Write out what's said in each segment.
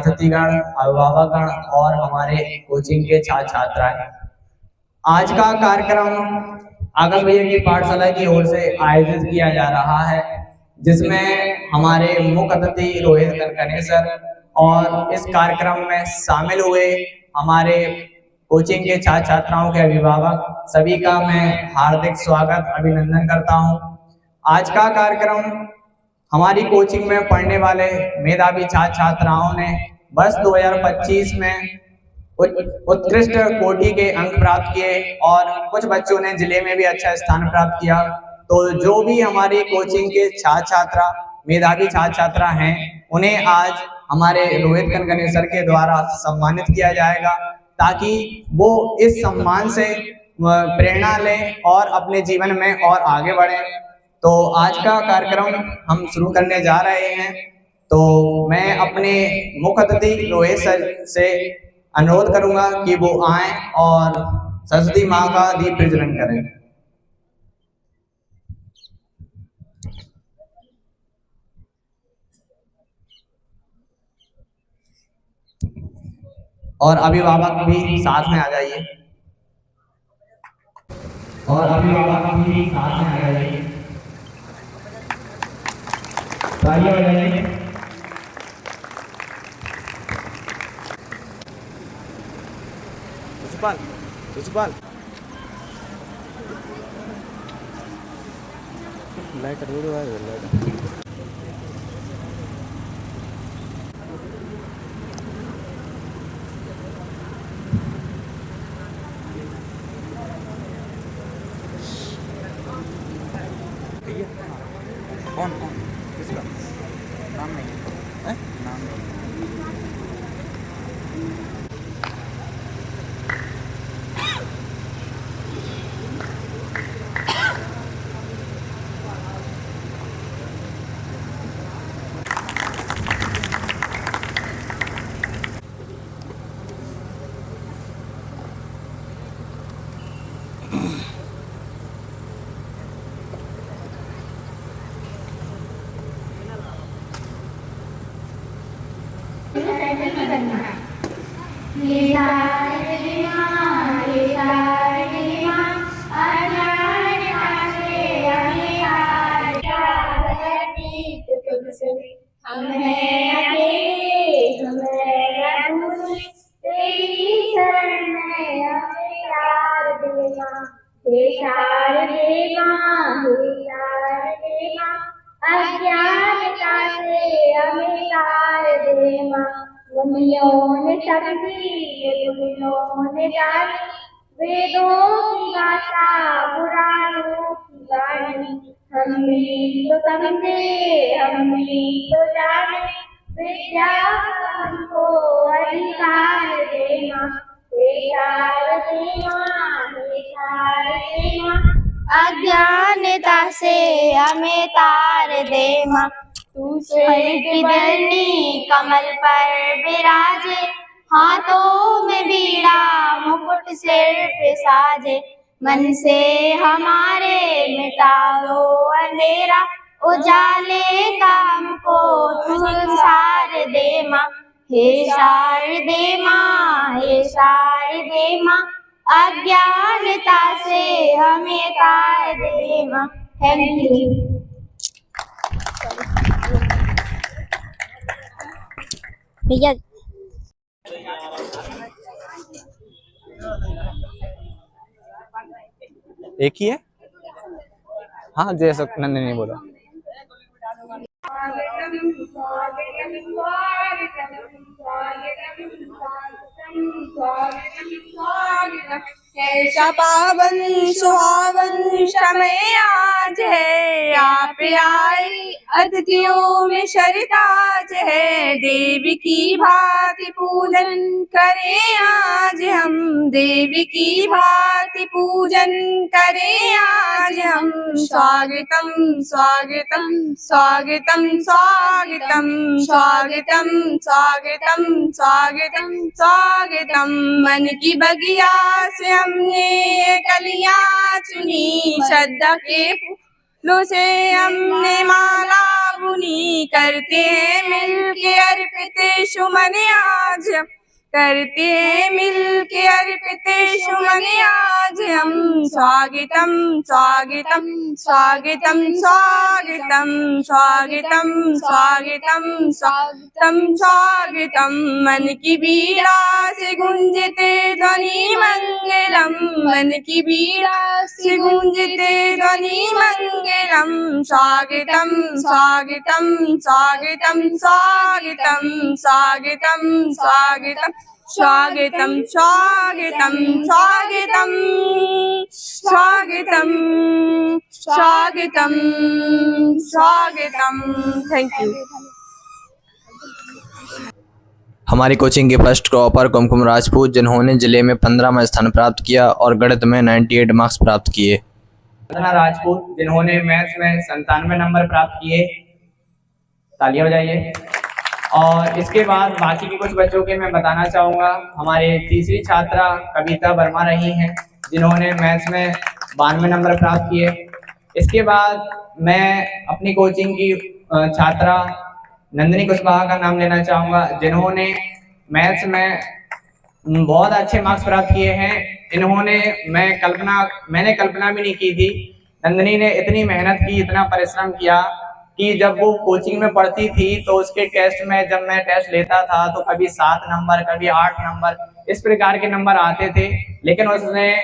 अतिथिगण, अभिभावकगण और हमारे कोचिंग के छात्र छात्राएं, आज का कार्यक्रम आकाश भैया की पाठशाला की ओर से आयोजित किया जा रहा है, जिसमें हमारे मुख्य अतिथि रोहित कनकने सर और इस कार्यक्रम में शामिल हुए हमारे कोचिंग के छात्र छात्राओं के अभिभावक सभी का मैं हार्दिक स्वागत अभिनंदन करता हूं। आज का कार्यक्रम हमारी कोचिंग में पढ़ने वाले मेधावी छात्र छात्राओं ने वर्ष 2025 में उत्कृष्ट कोटि के अंक प्राप्त किए और कुछ बच्चों ने जिले में भी अच्छा स्थान प्राप्त किया। तो जो भी हमारी कोचिंग के छात्र छात्रा मेधावी छात्र छात्रा हैं, उन्हें आज हमारे रोहित कनकने सर के द्वारा सम्मानित किया जाएगा, ताकि वो इस सम्मान से प्रेरणा लें और अपने जीवन में और आगे बढ़ें। तो आज का कार्यक्रम हम शुरू करने जा रहे हैं। तो मैं अपने मुख्य अतिथि रोहित सर से अनुरोध करूंगा कि वो आएं और सरस्वती माँ का दीप प्रज्वलन करें। और अभिभावक भी साथ में आ जाइए। और अभिभावक भी साथ में आ जाइए। तालियां बजाइए। यशपाल लाइट रोड है लाइट कौन किसका नाम नहीं है? नाम नहीं। हम हैं अकेले, हमें भूल तेरी शरण में हमें यार देना, हे शारदे माँ, हे शारदे माँ, अज्ञानता से हमें तार दे माँ। मुनियों ने शक्ति, मुनियों ने जानी, वेदों की भाषा, पुराणों की वाणी, हम भी तो समझे, हम भी तो जाने, विद्या हमको अधिकार दे माँ, हे शारदे माँ, हे शारदे माँ, अज्ञानता से हमें तार दे माँ। तू श्वेत बरनी कमल पर विराजे, हाथों में बीड़ा मुकुट सिर पे साजे, मन से हमारे मिटा दो अंधेरा, उजाले का हमको तू सार दे माँ, हे शारदे माँ, हे शारदे माँ, अज्ञानता से हमें तार दे माँ। Thank you. भैया एक ही है? हाँ जैसा नन्हे नहीं बोला। ऐसा पावन सुहावन समय आज है, आप आए अतिथियों में शरताज है, देवी की भांति पूजन करें आज हम, देवी की भांति पूजन करें आज हम। स्वागतम स्वागतम स्वागतम स्वागतम स्वागतम स्वागतम स्वागतम स्वागतम। मन की बगिया से हमने कलियां चुनी, श्रद्धा के फूलों से हमने माला पुनी, करते हैं मिल के अर्पित सुमन आज, करते हैं मिल के अर्पित सुमन आज हम। स्वागतम स्वागतम स्वागतम स्वागतम स्वागतम स्वागतम स्वागतम स्वागतम, मन की बीड़ा से गूंजते ध्वनि मंगलम, मन की बीड़ा से गूंजते ध्वनि मंगलम। स्वागतम स्वागतम स्वागतम स्वागतम स्वागतम स्वागतम स्वागतम स्वागतम स्वागतम स्वागतम स्वागतम स्वागतम। Thank you. हमारी कोचिंग के फर्स्ट टॉपर कुमकुम राजपूत, जिन्होंने जिले में 15वां स्थान प्राप्त किया और गणित में 98 मार्क्स प्राप्त किए। वंदना राजपूत, जिन्होंने मैथ्स में 97 नंबर प्राप्त किए। तालियां बजाइए। और इसके बाद बाकी के कुछ बच्चों के मैं बताना चाहूँगा। हमारे तीसरी छात्रा कविता वर्मा रही हैं, जिन्होंने मैथ्स में 92 नंबर प्राप्त किए। इसके बाद मैं अपनी कोचिंग की छात्रा नंदिनी कुशवाहा का नाम लेना चाहूँगा, जिन्होंने मैथ्स में बहुत अच्छे मार्क्स प्राप्त किए हैं। इन्होंने मैंने कल्पना भी नहीं की थी। नंदिनी ने इतनी मेहनत की, इतना परिश्रम किया कि जब वो कोचिंग में पढ़ती थी तो उसके टेस्ट में जब मैं टेस्ट लेता था तो कभी 7 नंबर, कभी 8 नंबर, इस प्रकार के नंबर आते थे। लेकिन उसने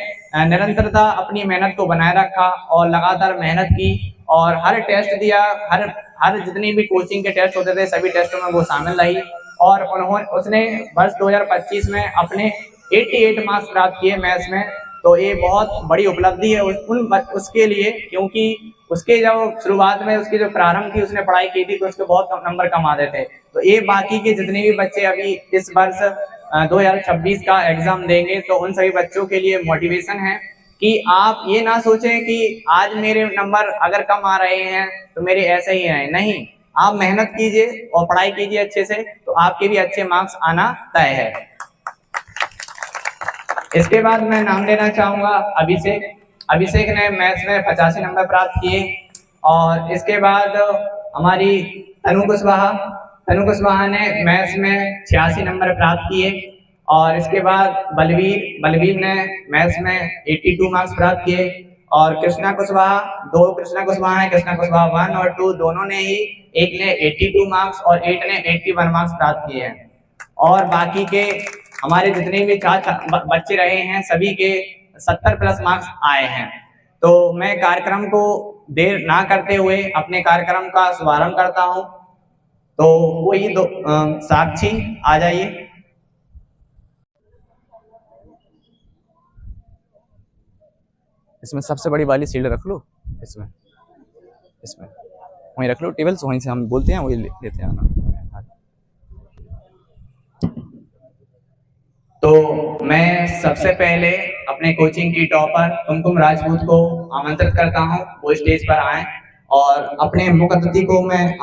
निरंतरता अपनी मेहनत को बनाए रखा और लगातार मेहनत की और हर टेस्ट दिया। हर जितनी भी कोचिंग के टेस्ट होते थे सभी टेस्टों में वो शामिल रही और उसने वर्ष 2025 में अपने 88 मार्क्स प्राप्त किए मैथ्स में। तो ये बहुत बड़ी उपलब्धि है उसके लिए, क्योंकि उसके जब शुरुआत में उसकी जो प्रारंभ थी उसने पढ़ाई की थी तो उसके बहुत कम नंबर कम आते थे। तो ये बाकी के जितने भी बच्चे अभी इस वर्ष 2026 का एग्जाम देंगे तो उन सभी बच्चों के लिए मोटिवेशन है कि आप ये ना सोचें कि आज मेरे नंबर अगर कम आ रहे हैं तो मेरे ऐसे ही हैं। नहीं, आप मेहनत कीजिए और पढ़ाई कीजिए अच्छे से, तो आपके भी अच्छे मार्क्स आना तय है। इसके बाद मैं नाम लेना चाहूँगा अभिषेक। अभिषेक ने मैथ्स में 85 नंबर प्राप्त किए। और इसके बाद हमारी तनु कुशवाहा ने मैथ्स में 86 नंबर प्राप्त किए। और इसके बाद बलवीर ने मैथ्स में 82 मार्क्स प्राप्त किए। और कृष्णा कुशवाहा, 2 कृष्णा कुशवाहा हैं, कृष्णा कुशवाहा 1 और 2 दोनों ने ही, एक ने 82 मार्क्स और एक ने 81 मार्क्स प्राप्त किए हैं। और बाकी के हमारे जितने भी बच्चे रहे हैं सभी के 70+ मार्क्स आए हैं। तो मैं कार्यक्रम को देर ना करते हुए अपने कार्यक्रम का शुभारंभ करता हूं। तो वही साक्षी आ जाइए। इसमें सबसे बड़ी वाली शील्ड रख लो, इसमें वहीं रख लो टेबल से, वहीं से हम बोलते हैं वही लेते हैं आना। तो मैं सबसे पहले अपने कोचिंग की टॉपर कुमकुम राजपूत को आमंत्रित करता हूं, वो स्टेज पर आए और अपने मुख्य अतिथि को मैं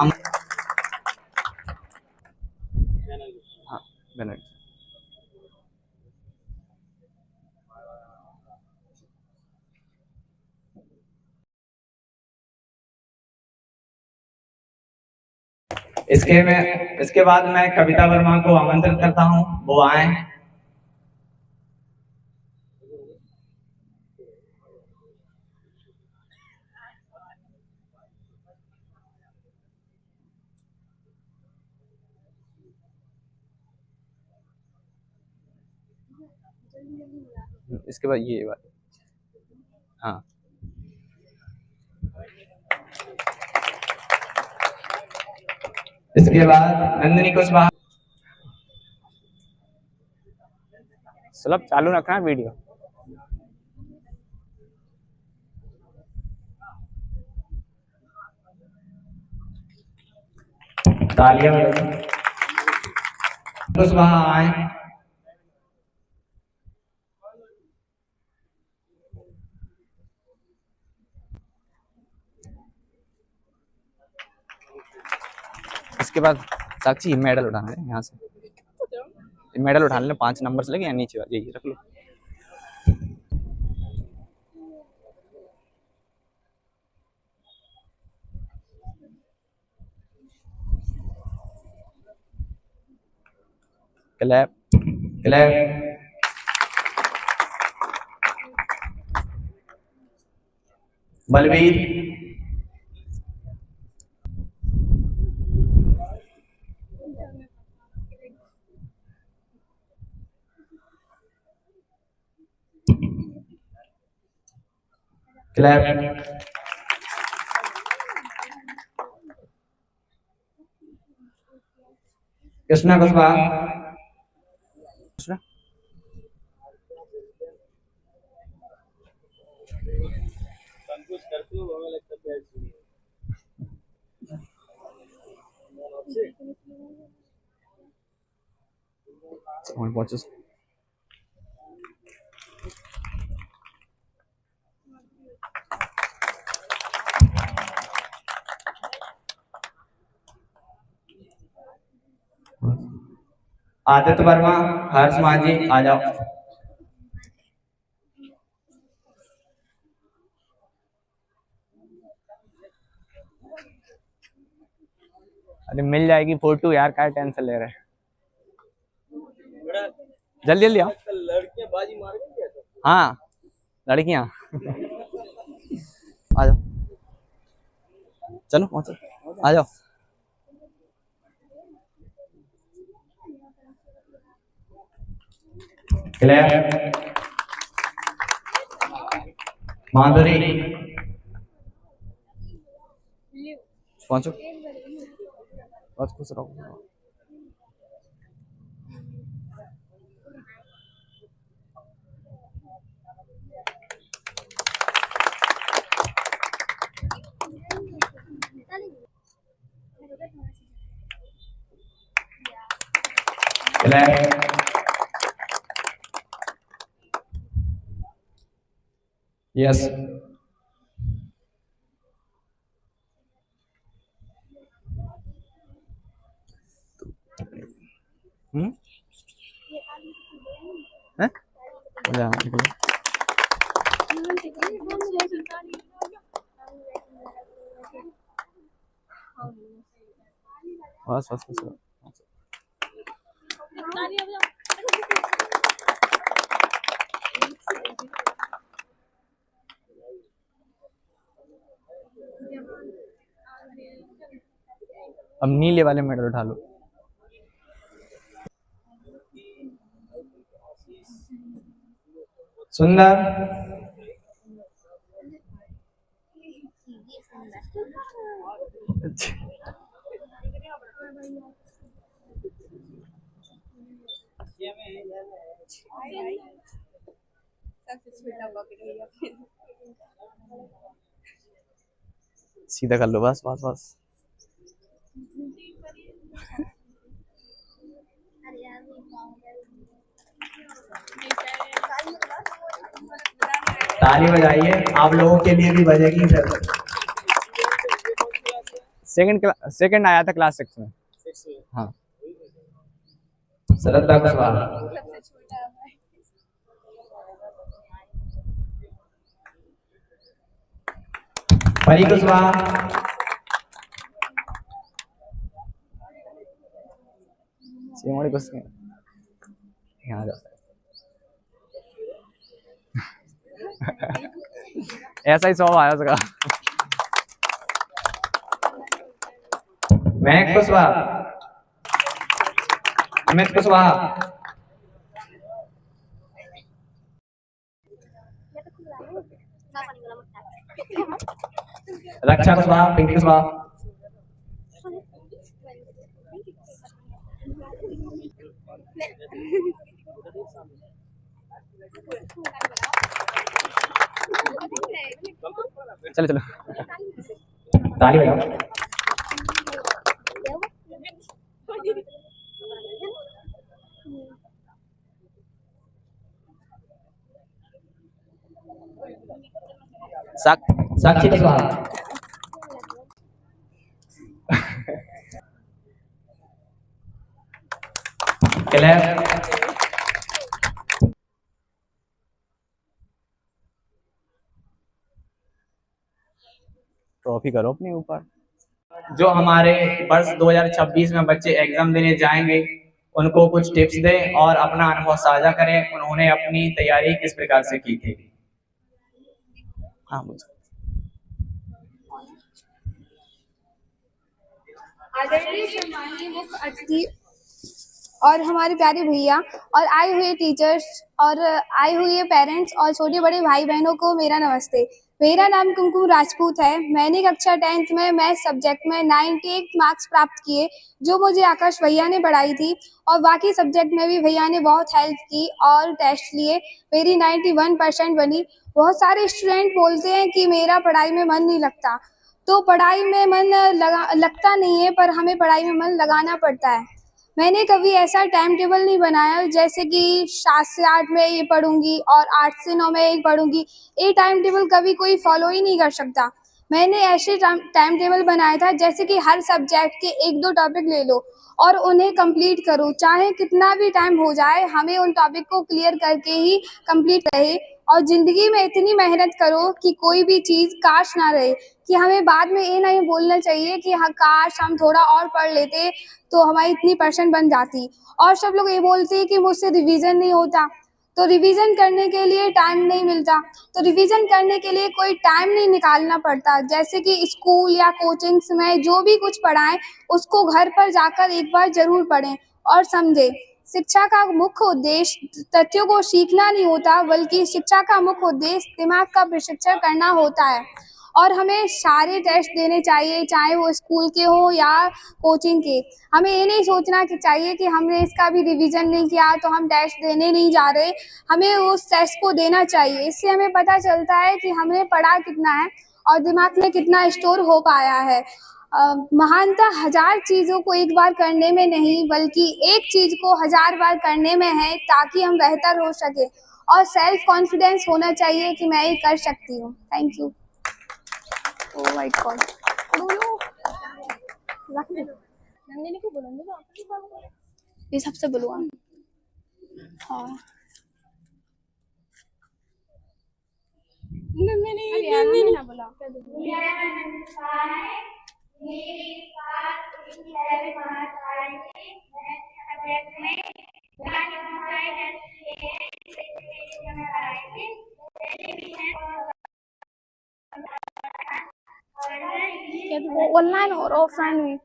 इसके बाद मैं कविता वर्मा को आमंत्रित करता हूं, वो आए। इसके बाद ये बात, हाँ इसके बाद नंदिनी कुशवाहा। सुलभ चालू रखना वीडियो। तालियां कुशवाहा आए। इसके बाद साक्षी मेडल उठाना है, यहाँ से मेडल उठा लेना, 5 नंबर से लगे या नीचे यही रख लो। Clap. Clap. Balveer. Clap. Krishna Kushwaha. दूसरा पहुंचो। आदित्य वर्मा, हर्ष मांझी, आ जाओ। अरे मिल जाएगी फोटो यार, क्या टेंशन ले रहे हैं। जल्दी जल्दी आओ। लड़कियां बाजी मार गई। हाँ लड़कियां। आ जाओ, चलो पहुंचो, आ जाओ। क्लैप। माधुरी। पहुंचो, बस खुश रहो। क्लैप। यस। हैं? जा, निकलो। बस बस बस बस। अब नीले वाले मेडल उठा लो। सुंदर। सीधा कर लो, बस बस बस। ताली बजाइए, आप लोगों के लिए भी बजेगी फिर। सेकंड आया था क्लास 6 में। हाँ श्रद्धा कुशवाहा। परी कुशवाहा। सिमोड़ी कुछ यहाँ जा। ऐसा ही स्वभाव आया उसका। महक कुशवाहा। अमित कुशवाहा। रक्षा कुशवाहा। पिंकी कुशवाहा। चलो चलो, ताली बजाओ। साक्षी कुशवाहा। क्लैप। ट्रॉफी करो अपने ऊपर। जो हमारे वर्ष 2026 में बच्चे एग्जाम देने जाएंगे उनको कुछ टिप्स दें और अपना अनुभव साझा करें, उन्होंने अपनी तैयारी किस प्रकार से की थी। हाँ बोल। आदरणीय सम्माननीय मुख्य अतिथि और हमारे प्यारे भैया और आए हुए टीचर्स और आए हुए पेरेंट्स और छोटे बड़े भाई बहनों को मेरा नमस्ते। मेरा नाम कुमकुम राजपूत है। मैंने कक्षा 10th में मैथ सब्जेक्ट में 98 मार्क्स प्राप्त किए, जो मुझे आकाश भैया ने पढ़ाई थी, और बाकी सब्जेक्ट में भी भैया ने बहुत हेल्प की और टेस्ट लिए। मेरी 91% बनी। बहुत सारे स्टूडेंट बोलते हैं कि मेरा पढ़ाई में मन नहीं लगता, तो पढ़ाई में मन लगता नहीं है, पर हमें पढ़ाई में मन लगाना पड़ता है। मैंने कभी ऐसा टाइम टेबल नहीं बनाया जैसे कि 7 से 8 में ये पढ़ूंगी और 8 से 9 में ये पढ़ूंगी। ये टाइम टेबल कभी कोई फॉलो ही नहीं कर सकता। मैंने ऐसे टाइम टेबल बनाया था जैसे कि हर सब्जेक्ट के 1-2 टॉपिक ले लो और उन्हें कंप्लीट करो, चाहे कितना भी टाइम हो जाए, हमें उन टॉपिक को क्लियर करके ही कंप्लीट रहे। और ज़िंदगी में इतनी मेहनत करो कि कोई भी चीज़ काश ना रहे, कि हमें बाद में ये नहीं बोलना चाहिए कि हाँ काश हम थोड़ा और पढ़ लेते तो हमारी इतनी % बन जाती। और सब लोग ये बोलते हैं कि मुझसे रिवीजन नहीं होता, तो रिवीजन करने के लिए टाइम नहीं मिलता, तो रिवीजन करने के लिए कोई टाइम नहीं निकालना पड़ता। जैसे कि स्कूल या कोचिंग्स में जो भी कुछ पढ़ाएं उसको घर पर जाकर एक बार ज़रूर पढ़ें और समझें। शिक्षा का मुख्य उद्देश्य तथ्यों को सीखना नहीं होता, बल्कि शिक्षा का मुख्य उद्देश्य दिमाग का प्रशिक्षण करना होता है। और हमें सारे टेस्ट देने चाहिए, चाहे वो स्कूल के हो या कोचिंग के। हमें ये नहीं सोचना कि चाहिए कि हमने इसका भी रिवीजन नहीं किया तो हम टेस्ट देने नहीं जा रहे। हमें उस टेस्ट को देना चाहिए। इससे हमें पता चलता है कि हमने पढ़ा कितना है और दिमाग में कितना स्टोर हो पाया है। महानता 1000 चीज़ों को एक बार करने में नहीं, बल्कि एक चीज़ को 1000 बार करने में है, ताकि हम बेहतर हो सके। और सेल्फ कॉन्फिडेंस होना चाहिए कि मैं ये कर सकती हूँ। Thank you. Oh my God, ये सबसे बोलूँगा। हाँ मैंने बोला ऑनलाइन और ऑफलाइन में।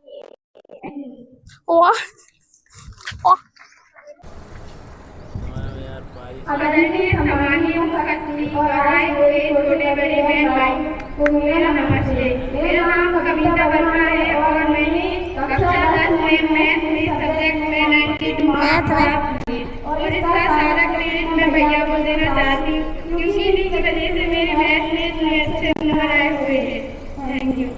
आदरणीय सम्माननीय मुख्य अतिथि और आए हुए छोटे बड़े बहन भाई को मेरा नमस्ते। मेरा नाम कविता वर्मा है और मैंने कक्षा 10 में मैथ सब्जेक्ट में 92 मार्क्स प्राप्त किए, और इसका सारा क्रेडिट मैं भैया को देना चाहती हूँ, क्योंकि इनकी वजह से मेरे मैथ में इतने अच्छे नंबर आए हुए हैं। Thank you.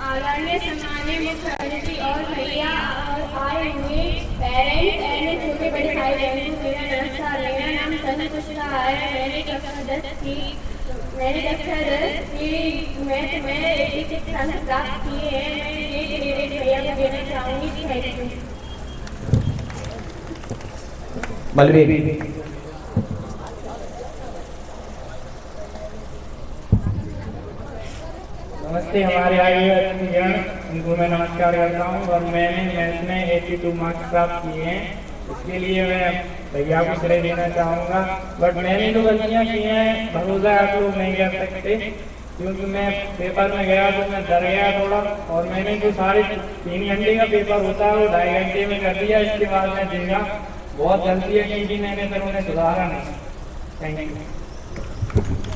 आदरणीय सम्माननीय मुख्य अतिथि और भैया और आए हुए पेरेंट्स एंड छोटे बड़े भाई बहनों को मेरा नमस्कार। मेरा नाम संतोष है। मैंने कक्षा 10 की मैथ में 86 अंक प्राप्त किए हैं। मैं ये क्रेडिट भैया को देना चाहूँगी। Thank you. बलवीर। नमस्ते। हमारे आए हुए अतिथिगण, उनको मैं नमस्कार करता हूँ। और मैंने मैथ में 82 मार्क्स प्राप्त किए हैं, इसके लिए मैं भैया को श्रेय देना चाहूँगा। बट मैंने जो गलतियाँ की हैं, भरोसा आप लोग नहीं कर सकते, क्योंकि मैं पेपर में गया तो मैं डर गया थोड़ा, और मैंने जो 3.5 घंटे का पेपर होता है वो 2.5 घंटे में कर दिया। इसके बाद मैं देखा बहुत गलतियाँ की थी मैंने, फिर उन्हें सुधारा नहीं। Thank you.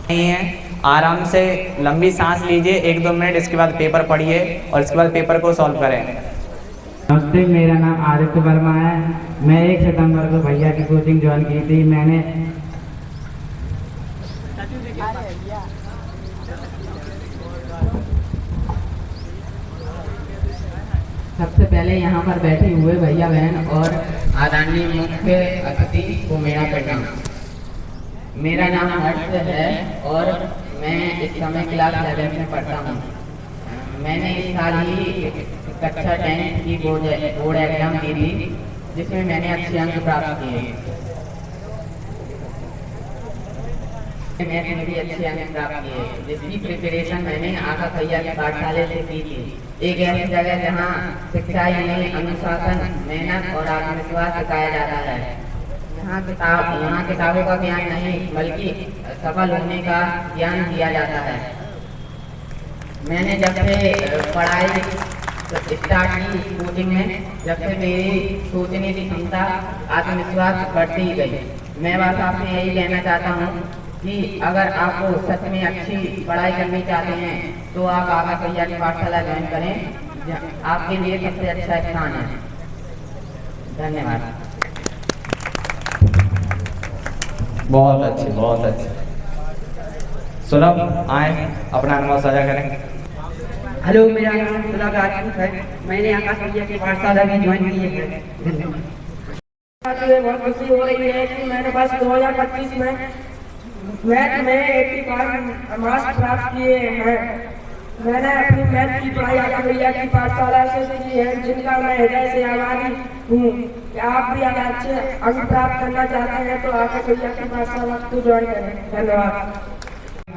नहीं है, आराम से लंबी सांस लीजिए 1-2 मिनट, इसके बाद पेपर पढ़िए और इसके बाद पेपर को सॉल्व करें। नमस्ते, मेरा नाम आदित्य वर्मा है। मैं 1 सितंबर को भैया की कोचिंग ज्वाइन की थी। मैंने सबसे पहले यहाँ पर बैठे हुए भैया बहन और आदरणीय मुख्य अतिथि को मेरा प्रणाम। मेरा नाम हर्ष है और मैं इस समय क्लास 11 में पढ़ता हूँ। मैंने इस साल ही कक्षा 10 की बोर्ड एग्जाम दी थी, जिसमें मैंने अच्छे अंक प्राप्त किए। मैथ में भी अच्छे अंक प्राप्त किए, जिसकी प्रिपरेशन मैंने आका भैया की पाठशाला से की थी। एक ऐसी जगह जहाँ शिक्षा ही नहीं, अनुशासन, मेहनत और आत्मविश्वास सिखाया जाता है। यहाँ किताबों का ज्ञान नहीं बल्कि सफल होने का ज्ञान दिया जाता है। मैंने जब से पढ़ाई स्टार्ट की कोचिंग में, जब से मेरी सोचने की क्षमता, आत्मविश्वास बढ़ती ही गई। मैं बस आपसे यही कहना चाहता हूँ कि अगर आपको सच में अच्छी पढ़ाई करनी चाहते हैं तो आप आका भैया की पाठशाला ज्वाइन करें, आपके लिए सबसे अच्छा स्थान है। धन्यवाद। बहुत अच्छे, बहुत अच्छे। सुलभ आए अपना अनुभव साझा करें। हेलो, मेरा नाम सुलभ राजपूत है। मैंने आकाश भैया की पाठशाला में ज्वाइन की है। बहुत खुशी हो रही है कि मैंने बस 2025 में मैथ में 85 मार्क्स प्राप्त किए हैं। मैंने अपनी मैथ की पढ़ाई आकाश भैया की पाठशाला से की है, जिनका मैं हृदय से आभारी हूँ। आप भी अगर अच्छे अंक प्राप्त करना चाहते हैं तो आकाश भैया की पाठशाला को ज्वाइन करें। धन्यवाद।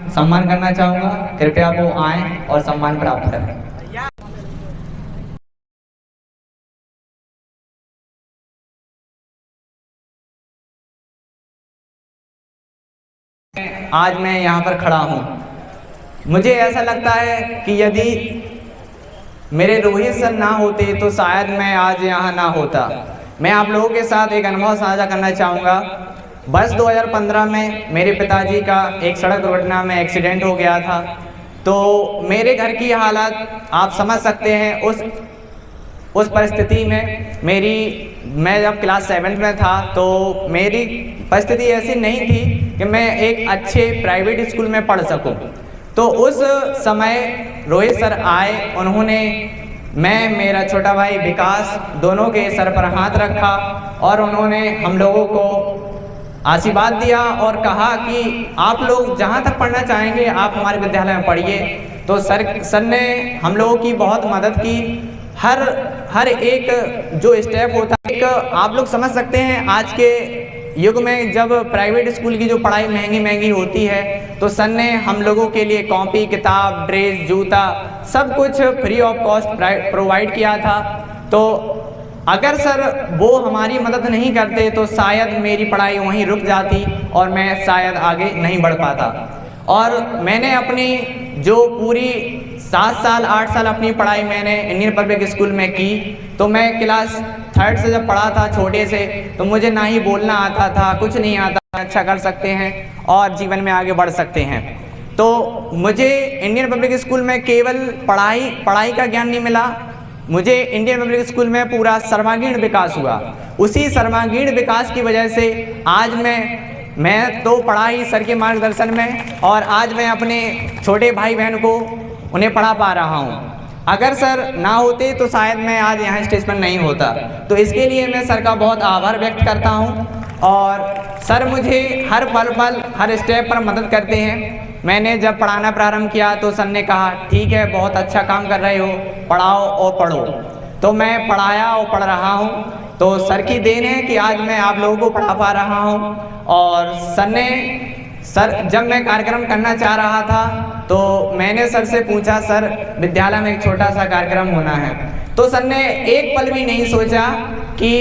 सम्मान करना चाहूंगा, कृपया वो आए और सम्मान प्राप्त करें। आज मैं यहाँ पर खड़ा हूँ, मुझे ऐसा लगता है कि यदि मेरे रोहित सर ना होते तो शायद मैं आज यहाँ ना होता। मैं आप लोगों के साथ एक अनुभव साझा करना चाहूँगा। वर्ष 2015 में मेरे पिताजी का एक सड़क दुर्घटना में एक्सीडेंट हो गया था। तो मेरे घर की हालत आप समझ सकते हैं। उस परिस्थिति में मैं जब क्लास 7 में था तो मेरी परिस्थिति ऐसी नहीं थी कि मैं एक अच्छे प्राइवेट स्कूल में पढ़ सकूं। तो उस समय रोहित सर आए, उन्होंने मेरा छोटा भाई विकास दोनों के सर पर हाथ रखा और उन्होंने हम लोगों को आशीर्वाद दिया और कहा कि आप लोग जहाँ तक पढ़ना चाहेंगे आप हमारे विद्यालय में पढ़िए। तो सर ने हम लोगों की बहुत मदद की। हर एक जो स्टेप होता है, आप लोग समझ सकते हैं आज के युग में जब प्राइवेट स्कूल की जो पढ़ाई महंगी होती है तो सर ने हम लोगों के लिए कॉपी, किताब, ड्रेस, जूता सब कुछ फ्री ऑफ कॉस्ट प्रोवाइड किया था। तो अगर सर वो हमारी मदद नहीं करते तो शायद मेरी पढ़ाई वहीं रुक जाती और मैं शायद आगे नहीं बढ़ पाता। और मैंने अपनी जो पूरी 7 साल 8 साल अपनी पढ़ाई मैंने इंडियन पब्लिक स्कूल में की। तो मैं क्लास 3rd से जब पढ़ा था छोटे से, तो मुझे ना ही बोलना आता था, कुछ नहीं आता। अच्छा कर सकते हैं और जीवन में आगे बढ़ सकते हैं। तो मुझे इंडियन पब्लिक स्कूल में केवल पढ़ाई का ज्ञान नहीं मिला, मुझे इंडियन पब्लिक स्कूल में पूरा सर्वांगीण विकास हुआ। उसी सर्वांगीण विकास की वजह से आज मैं तो पढ़ा ही सर के मार्गदर्शन में, और आज मैं अपने छोटे भाई बहन को उन्हें पढ़ा पा रहा हूँ। अगर सर ना होते तो शायद मैं आज यहाँ स्टेज पर नहीं होता। तो इसके लिए मैं सर का बहुत आभार व्यक्त करता हूँ। और सर मुझे हर पल हर स्टेप पर मदद करते हैं। मैंने जब पढ़ाना प्रारंभ किया तो सर ने कहा ठीक है, बहुत अच्छा काम कर रहे हो, पढ़ाओ और पढ़ो। तो मैं पढ़ाया और पढ़ रहा हूँ। तो सर की देन है कि आज मैं आप लोगों को पढ़ा पा रहा हूँ। और सर जब मैं कार्यक्रम करना चाह रहा था तो मैंने सर से पूछा, सर विद्यालय में एक छोटा सा कार्यक्रम होना है। तो सर ने एक पल भी नहीं सोचा कि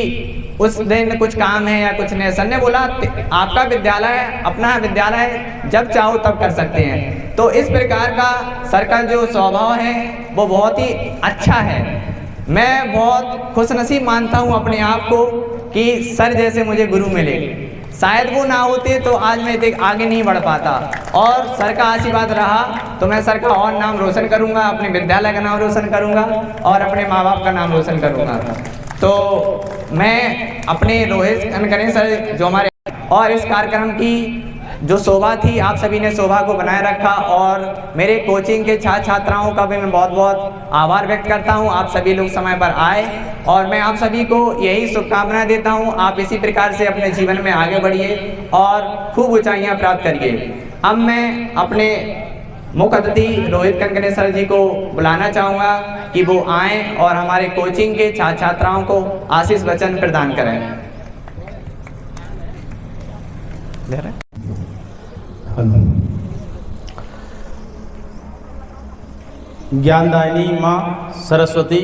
उस दिन कुछ काम है या कुछ नहीं। सर ने बोला आपका विद्यालय अपना विद्यालय जब चाहो तब कर सकते हैं। तो इस प्रकार का सर का जो स्वभाव है वो बहुत ही अच्छा है। मैं बहुत खुशनसीब मानता हूँ अपने आप को कि सर जैसे मुझे गुरु मिले। शायद वो ना होते तो आज मैं इतने आगे नहीं बढ़ पाता। और सर का आशीर्वाद रहा तो मैं सर का और नाम रोशन करूँगा, अपने विद्यालय का नाम रोशन करूँगा और अपने माँ बाप का नाम रोशन करूँगा। तो मैं अपने रोहित कनकरे सर जो हमारे, और इस कार्यक्रम की जो शोभा थी आप सभी ने शोभा को बनाए रखा। और मेरे कोचिंग के छात्र छात्राओं का भी मैं बहुत बहुत आभार व्यक्त करता हूं। आप सभी लोग समय पर आए और मैं आप सभी को यही शुभकामनाएं देता हूं। आप इसी प्रकार से अपने जीवन में आगे बढ़िए और खूब ऊंचाइयां प्राप्त करिए। अब मैं अपने मुख्य अतिथि रोहित कनकरे सर जी को बुलाना चाहूँगा कि वो आएँ और हमारे कोचिंग के छात्र छात्राओं को आशीष वचन प्रदान करें। ज्ञानदायिनी माँ सरस्वती,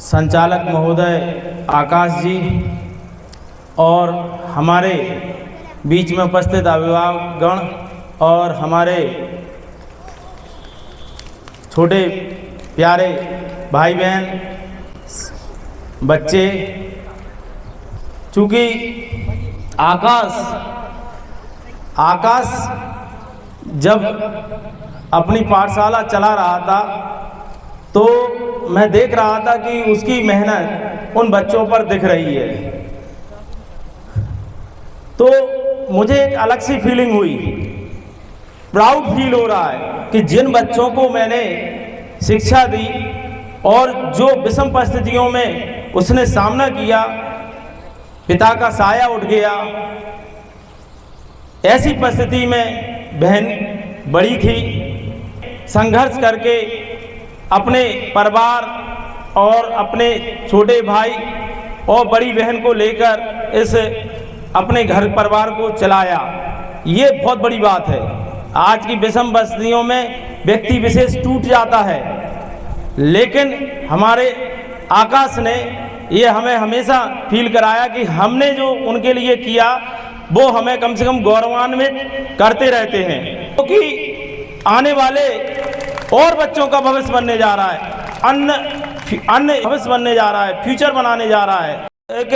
संचालक महोदय आकाश जी और हमारे बीच में उपस्थित अभिभावकगण और हमारे छोटे प्यारे भाई बहन बच्चे, चूँकि आकाश जब अपनी पाठशाला चला रहा था तो मैं देख रहा था कि उसकी मेहनत उन बच्चों पर दिख रही है, तो मुझे एक अलग सी फीलिंग हुई, प्राउड फील हो रहा है कि जिन बच्चों को मैंने शिक्षा दी और जो विषम परिस्थितियों में उसने सामना किया, पिता का साया उठ गया, ऐसी परिस्थिति में बहन बड़ी थी, संघर्ष करके अपने परिवार और अपने छोटे भाई और बड़ी बहन को लेकर इस अपने घर परिवार को चलाया। ये बहुत बड़ी बात है। आज की विषम परिस्थितियों में व्यक्ति विशेष टूट जाता है, लेकिन हमारे आकाश ने ये हमें हमेशा फील कराया कि हमने जो उनके लिए किया वो हमें कम से कम गौरवान्वित करते रहते हैं, क्योंकि आने वाले और बच्चों का भविष्य बनने जा रहा है, अन्य भविष्य बनने जा रहा है, फ्यूचर बनाने जा रहा है। एक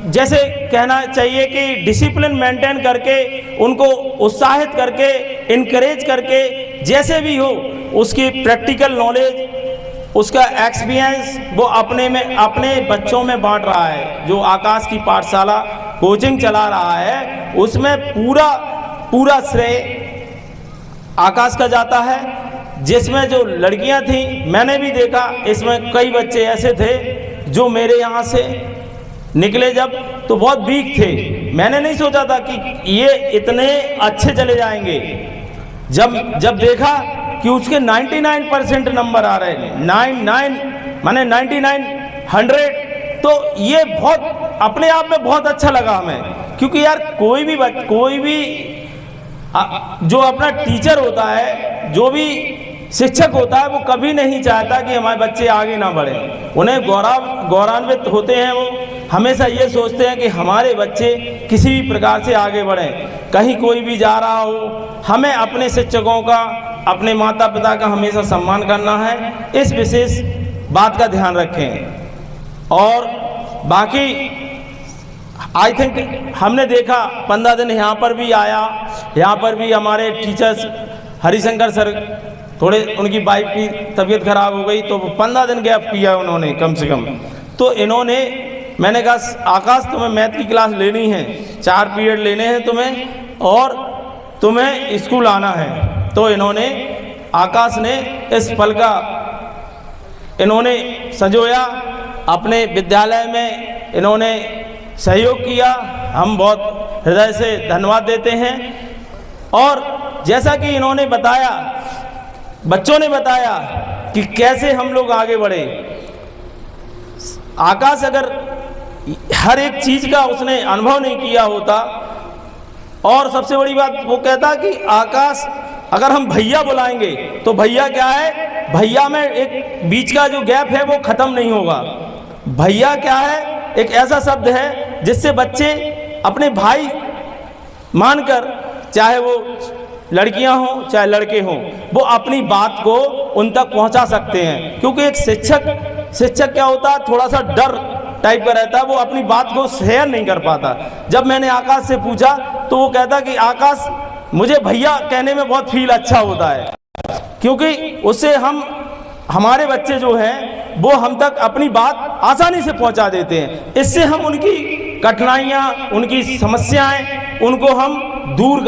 जैसे कहना चाहिए कि डिसिप्लिन मेंटेन करके उनको उत्साहित करके इनकरेज करके जैसे भी हो उसकी प्रैक्टिकल नॉलेज, उसका एक्सपीरियंस वो अपने बच्चों में बांट रहा है। जो आकाश की पाठशाला कोचिंग चला रहा है उसमें पूरा श्रेय आकाश का जाता है, जिसमें जो लड़कियां थी मैंने भी देखा, इसमें कई बच्चे ऐसे थे जो मेरे यहाँ से निकले जब तो बहुत वीक थे। मैंने नहीं सोचा था कि ये इतने अच्छे चले जाएंगे। जब देखा कि उसके 99% नंबर आ रहे हैं, 99 तो ये बहुत अपने आप में बहुत अच्छा लगा हमें, क्योंकि यार कोई भी जो अपना टीचर होता है, जो भी शिक्षक होता है, वो कभी नहीं चाहता कि हमारे बच्चे आगे ना बढ़ें। उन्हें गौरवान्वित होते हैं, वो हमेशा ये सोचते हैं कि हमारे बच्चे किसी भी प्रकार से आगे बढ़ें। कहीं कोई भी जा रहा हो, हमें अपने शिक्षकों का, अपने माता पिता का हमेशा सम्मान करना है। इस विशेष बात का ध्यान रखें। और बाकी आई थिंक हमने देखा 15 दिन यहाँ पर भी आया, यहाँ पर भी हमारे टीचर्स हरिशंकर सर, थोड़े उनकी वाइफ की तबीयत खराब हो गई तो 15 दिन गैप किया उन्होंने कम से कम। तो इन्होंने, मैंने कहा आकाश तुम्हें मैथ की क्लास लेनी है, 4 पीरियड लेने हैं तुम्हें और तुम्हें स्कूल आना है। तो इन्होंने, आकाश ने इस पल का इन्होंने संजोया, अपने विद्यालय में इन्होंने सहयोग किया। हम बहुत हृदय से धन्यवाद देते हैं। और जैसा कि इन्होंने बताया, बच्चों ने बताया कि कैसे हम लोग आगे बढ़े। आकाश अगर हर एक चीज़ का उसने अनुभव नहीं किया होता, और सबसे बड़ी बात वो कहता कि आकाश अगर हम भैया बुलाएंगे तो भैया क्या है, भैया में एक बीच का जो गैप है वो ख़त्म नहीं होगा। भैया क्या है, एक ऐसा शब्द है जिससे बच्चे अपने भाई मानकर, चाहे वो लड़कियां हों चाहे लड़के हों, वो अपनी बात को उन तक पहुंचा सकते हैं। क्योंकि एक शिक्षक क्या होता है, थोड़ा सा डर टाइप का रहता है, वो अपनी बात को शेयर नहीं कर पाता। जब मैंने आकाश से पूछा तो वो कहता कि आकाश, मुझे भैया कहने में बहुत फील अच्छा होता है, क्योंकि उससे हमारे बच्चे जो हैं वो हम तक अपनी बात आसानी से पहुंचा देते हैं। इससे हम उनकी कठिनाइयाँ, उनकी समस्याएं, उनको हम दूर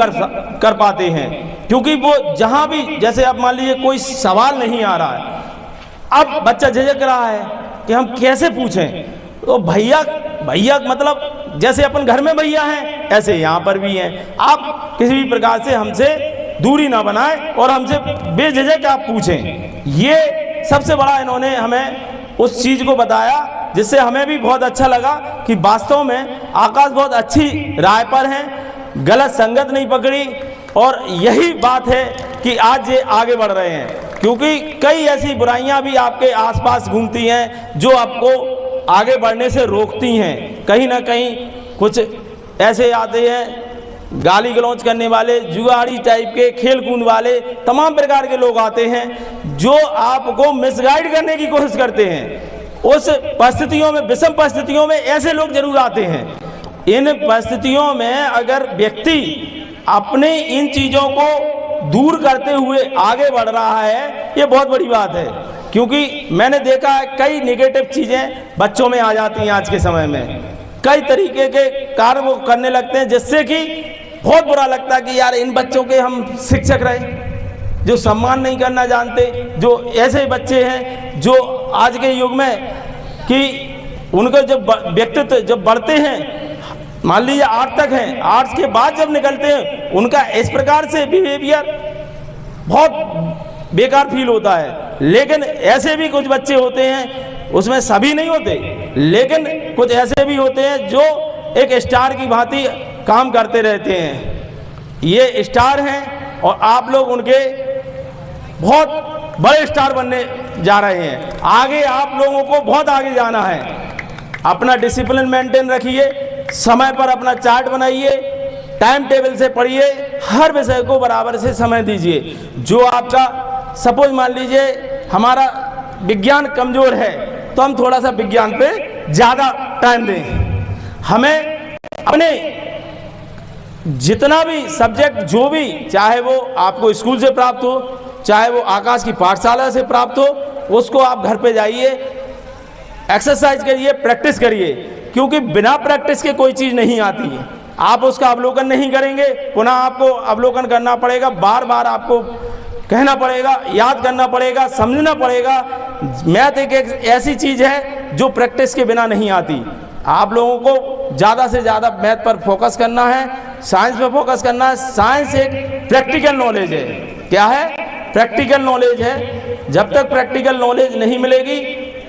कर पाते हैं। क्योंकि वो जहाँ भी, जैसे अब मान लीजिए कोई सवाल नहीं आ रहा है, अब बच्चा झिझक रहा है कि हम कैसे पूछें, तो भैया मतलब जैसे अपन घर में भैया हैं, ऐसे यहाँ पर भी हैं। आप किसी भी प्रकार से हमसे दूरी ना बनाएं और हमसे बेझिझक आप पूछें। ये सबसे बड़ा इन्होंने हमें उस चीज़ को बताया जिससे हमें भी बहुत अच्छा लगा कि वास्तव में आकाश बहुत अच्छी राय पर हैं, गलत संगत नहीं पकड़ी, और यही बात है कि आज ये आगे बढ़ रहे हैं। क्योंकि कई ऐसी बुराइयां भी आपके आसपास घूमती हैं जो आपको आगे बढ़ने से रोकती हैं। कहीं ना कहीं कुछ ऐसे आते हैं गाली गलौज करने वाले, जुआरी टाइप के, खेल कूद वाले, तमाम प्रकार के लोग आते हैं जो आपको मिसगाइड करने की कोशिश करते हैं। उस परिस्थितियों में, विषम परिस्थितियों में ऐसे लोग जरूर आते हैं। इन परिस्थितियों में अगर व्यक्ति अपने इन चीज़ों को दूर करते हुए आगे बढ़ रहा है, ये बहुत बड़ी बात है। क्योंकि मैंने देखा है कई नेगेटिव चीज़ें बच्चों में आ जाती हैं आज के समय में, कई तरीके के कार्य वो करने लगते हैं जिससे कि बहुत बुरा लगता है कि यार इन बच्चों के हम शिक्षक रहे जो सम्मान नहीं करना जानते, जो ऐसे बच्चे हैं जो आज के युग में कि उनके जब व्यक्तित्व जब बढ़ते हैं, मान लीजिए 8 तक हैं, 8 के बाद जब निकलते हैं उनका इस प्रकार से बिहेवियर बहुत बेकार फील होता है। लेकिन ऐसे भी कुछ बच्चे होते हैं, उसमें सभी नहीं होते, लेकिन कुछ ऐसे भी होते हैं जो एक स्टार की भांति काम करते रहते हैं। ये स्टार हैं और आप लोग उनके बहुत बड़े स्टार बनने जा रहे हैं। आगे आप लोगों को बहुत आगे जाना है। अपना डिसिप्लिन मेंटेन रखिए, समय पर अपना चार्ट बनाइए, टाइम टेबल से पढ़िए, हर विषय को बराबर से समय दीजिए। जो आपका सपोज मान लीजिए हमारा विज्ञान कमज़ोर है तो हम थोड़ा सा विज्ञान पे ज़्यादा टाइम दें। हमें अपने जितना भी सब्जेक्ट जो भी, चाहे वो आपको स्कूल से प्राप्त हो, चाहे वो आकाश की पाठशाला से प्राप्त हो, उसको आप घर पे जाइए, एक्सरसाइज करिए, प्रैक्टिस करिए। क्योंकि बिना प्रैक्टिस के कोई चीज़ नहीं आती है। आप उसका अवलोकन नहीं करेंगे, पुनः आपको अवलोकन करना पड़ेगा, बार बार आपको कहना पड़ेगा, याद करना पड़ेगा, समझना पड़ेगा। मैथ एक ऐसी चीज़ है जो प्रैक्टिस के बिना नहीं आती। आप लोगों को ज़्यादा से ज़्यादा मैथ पर फोकस करना है, साइंस पर फोकस करना है। साइंस एक प्रैक्टिकल नॉलेज है। क्या है? प्रैक्टिकल नॉलेज है। जब तक प्रैक्टिकल नॉलेज नहीं मिलेगी,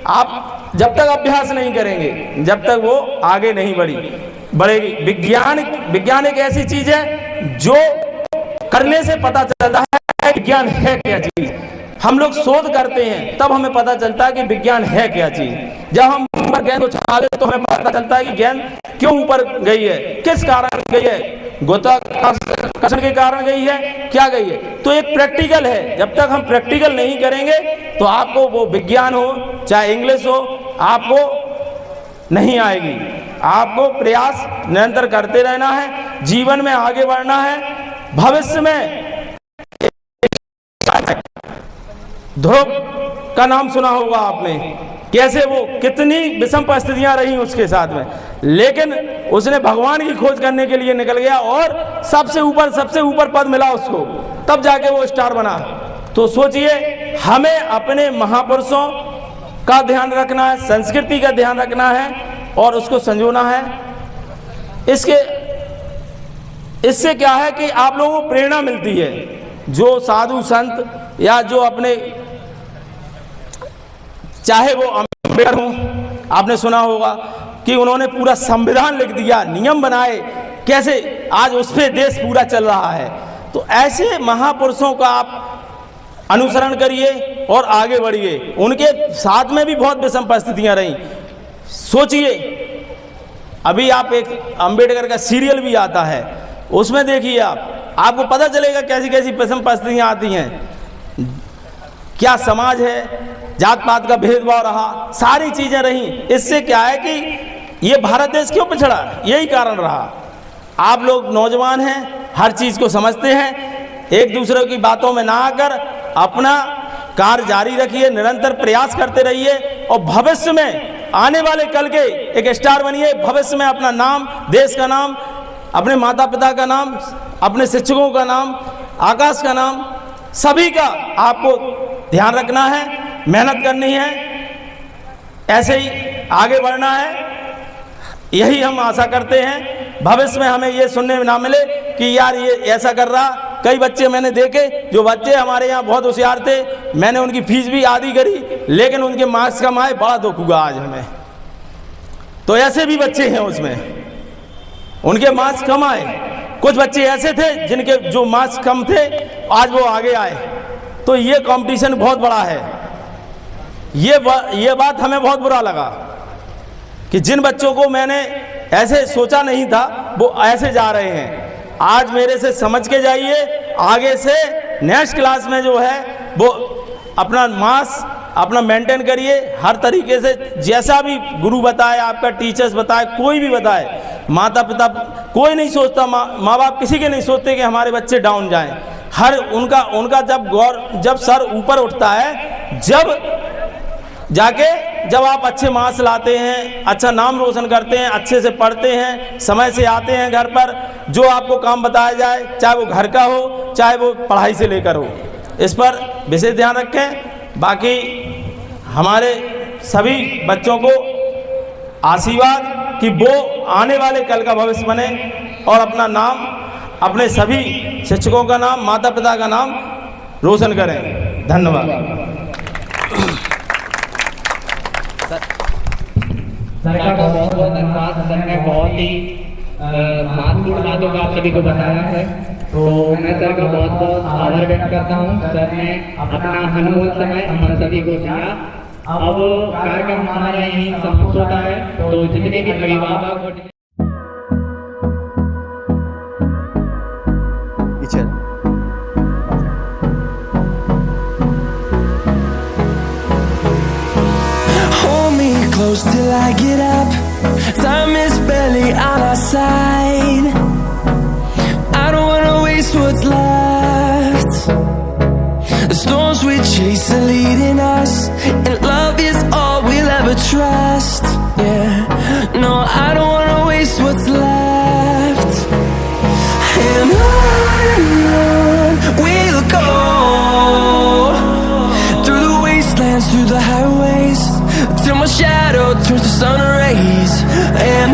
आप जब तक अभ्यास नहीं करेंगे, जब तक वो आगे नहीं बढ़ेगी। विज्ञान एक ऐसी चीज़ है जो करने से पता चलता है विज्ञान है क्या चीज़। हम लोग शोध करते हैं तब हमें पता चलता है कि विज्ञान है क्या चीज़। जब हम ऊपर गेंद उछाले तो हमें पता चलता है कि गेंद क्यों ऊपर गई है, किस कारण गई है, गुरुत्वाकर्षण के कारण गई है, क्या गई है। तो एक प्रैक्टिकल है। जब तक हम प्रैक्टिकल नहीं करेंगे तो आपको वो विज्ञान हो चाहे इंग्लिश हो, आपको नहीं आएगी। आपको प्रयास निरंतर करते रहना है, जीवन में आगे बढ़ना है। भविष्य में ध्रुव का नाम सुना होगा आपने, कैसे वो कितनी विषम परिस्थितियां रही उसके साथ में, लेकिन उसने भगवान की खोज करने के लिए निकल गया और सबसे ऊपर पद मिला उसको, तब जाके वो स्टार बना। तो सोचिए, हमें अपने महापुरुषों का ध्यान रखना है, संस्कृति का ध्यान रखना है और उसको संजोना है। इससे क्या है कि आप लोगों को प्रेरणा मिलती है। जो साधु संत या जो अपने, चाहे वो अम्बेडकर हों, आपने सुना होगा कि उन्होंने पूरा संविधान लिख दिया, नियम बनाए, कैसे आज उस पर देश पूरा चल रहा है। तो ऐसे महापुरुषों का आप अनुसरण करिए और आगे बढ़िए। उनके साथ में भी बहुत विषम परिस्थितियां रहीं। सोचिए, अभी आप एक अम्बेडकर का सीरियल भी आता है, उसमें देखिए आपको पता चलेगा कैसी कैसी विषम परिस्थितियां आती हैं। क्या समाज है, जात पात का भेदभाव रहा, सारी चीजें रहीं। इससे क्या है कि ये भारत देश क्यों पिछड़ा, यही कारण रहा। आप लोग नौजवान हैं, हर चीज को समझते हैं, एक दूसरे की बातों में ना आकर अपना कार्य जारी रखिए, निरंतर प्रयास करते रहिए और भविष्य में आने वाले कल के एक स्टार बनिए। भविष्य में अपना नाम, देश का नाम, अपने माता पिता का नाम, अपने शिक्षकों का नाम, आकाश का नाम, सभी का आपको ध्यान रखना है, मेहनत करनी है, ऐसे ही आगे बढ़ना है। यही हम आशा करते हैं भविष्य में हमें ये सुनने में ना मिले कि यार ये ऐसा कर रहा। कई बच्चे मैंने देखे, जो बच्चे हमारे यहाँ बहुत होशियार थे, मैंने उनकी फीस भी आधी करी, लेकिन उनके मार्क्स कम आए, बड़ा दुख हुआ आज हमें। तो ऐसे भी बच्चे हैं उसमें, उनके मार्क्स कम आए। कुछ बच्चे ऐसे थे जिनके जो मार्क्स कम थे आज वो आगे आए। तो ये कंपटीशन बहुत बड़ा है। ये बात हमें बहुत बुरा लगा कि जिन बच्चों को मैंने ऐसे सोचा नहीं था वो ऐसे जा रहे हैं। आज मेरे से समझ के जाइए, आगे से नेक्स्ट क्लास में जो है वो अपना मार्क्स अपना मेंटेन करिए हर तरीके से। जैसा भी गुरु बताए, आपका टीचर्स बताए, कोई भी बताए, माता पिता कोई नहीं सोचता, माँ बाप किसी के नहीं सोचते कि हमारे बच्चे डाउन जाएं। हर उनका जब सर ऊपर उठता है, जब आप अच्छे मार्क्स लाते हैं, अच्छा नाम रोशन करते हैं, अच्छे से पढ़ते हैं, समय से आते हैं घर पर, जो आपको काम बताया जाए, चाहे वो घर का हो चाहे वो पढ़ाई से लेकर हो, इस पर विशेष ध्यान रखें। बाकी हमारे सभी बच्चों को आशीर्वाद कि वो आने वाले कल का भविष्य बने और अपना नाम, अपने सभी शिक्षकों का नाम, माता पिता का नाम रोशन करें। धन्यवाद। सर का बहुत बहुत धन्यवाद। सर ने बहुत ही महत्वपूर्ण बातों को आप सभी को बताया है, तो मैं सर का बहुत बहुत आभार व्यक्त करता हूँ। सर ने अपना अनमोल समय हम सभी को दिया। अब कार्यक्रम हमारा यहीं समाप्त होता है, तो जितने भी अभिभावक close till I get up. Time is barely on our side. I don't wanna waste what's left. The storms we chase are leading us, and love is all we'll ever trust. Yeah, no, I don't wanna waste what's left. And on we'll go, through the wastelands, through the highways, till my shadow turns to sun rays. And